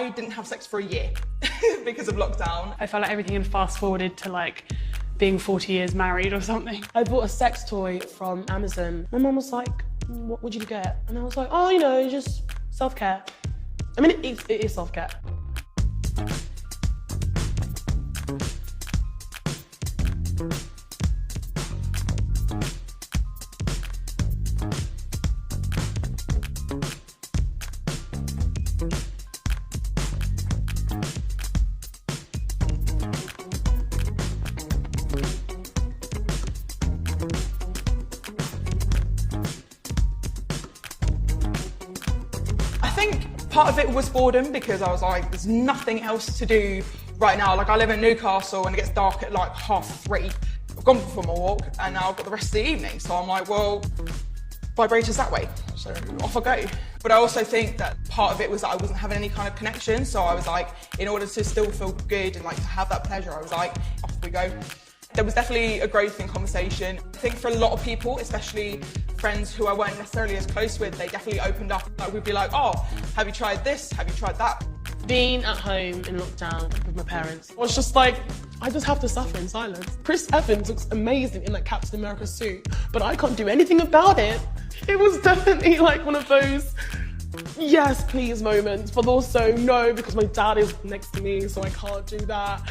I didn't have sex for a year because of lockdown. I felt like everything had fast forwarded to like being 40 years married or something. I bought a sex toy from Amazon. My mum was like, what would you get? And I was like, oh, you know, just self-care. I mean, it is self-care. I think part of it was boredom because I was like, there's nothing else to do right now. Like I live in Newcastle and it gets dark at like 3:30. I've gone for my walk and now I've got the rest of the evening. So I'm like, well, vibrators that way. So off I go. But I also think that part of it was that I wasn't having any kind of connection. So I was like, in order to still feel good and like to have that pleasure, I was like, off we go. There was definitely a growth in conversation. I think for a lot of people, especially friends who I weren't necessarily as close with, they definitely opened up. Like, we'd be like, oh, have you tried this? Have you tried that? Being at home in lockdown with my parents, I was just like, I just have to suffer in silence. Chris Evans looks amazing in that Captain America suit, but I can't do anything about it. It was definitely like one of those yes, please moments, but also no, because my dad is next to me, so I can't do that.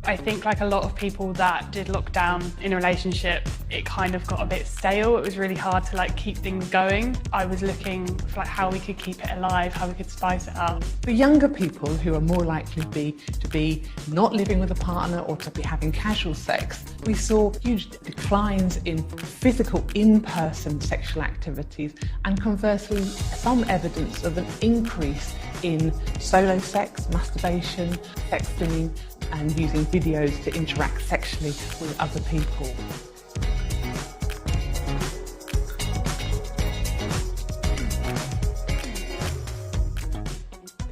I think like a lot of people that did lockdown in a relationship, it kind of got a bit stale. It was really hard to like keep things going. I was looking for like how we could keep it alive, how we could spice it up. For younger people who are more likely to be not living with a partner or to be having casual sex, we saw huge declines in physical in-person sexual activities and conversely some evidence of an increase in solo sex, masturbation, sexting and using videos to interact sexually with other people.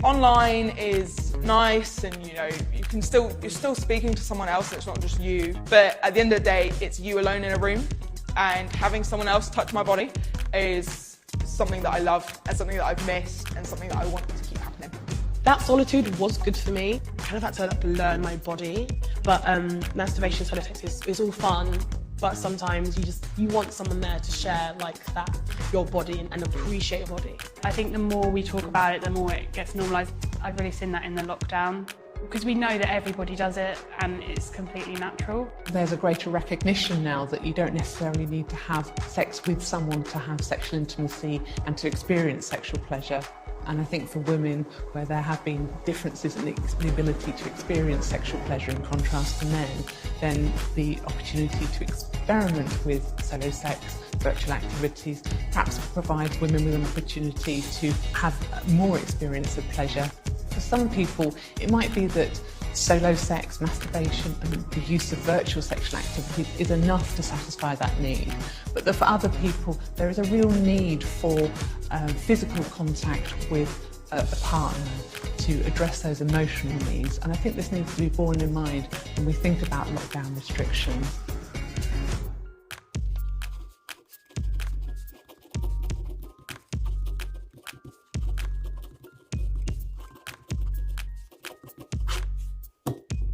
Online is nice and you know, you're still speaking to someone else, it's not just you. But at the end of the day, it's you alone in a room and having someone else touch my body is something that I love and something that I've missed and something that I want to keep happening. That solitude was good for me. I kind of had to like, learn my body, but masturbation, solo sex is all fun, but sometimes you want someone there to share like that, your body and appreciate your body. I think the more we talk about it, the more it gets normalised. I've really seen that in the lockdown because we know that everybody does it and it's completely natural. There's a greater recognition now that you don't necessarily need to have sex with someone to have sexual intimacy and to experience sexual pleasure. And I think for women, where there have been differences in the ability to experience sexual pleasure in contrast to men, then the opportunity to experiment with solo sex, virtual activities, perhaps provides women with an opportunity to have more experience of pleasure. For some people, it might be that solo sex, masturbation and the use of virtual sexual activities is enough to satisfy that need. But that for other people, there is a real need for physical contact with a partner to address those emotional needs. And I think this needs to be borne in mind when we think about lockdown restrictions.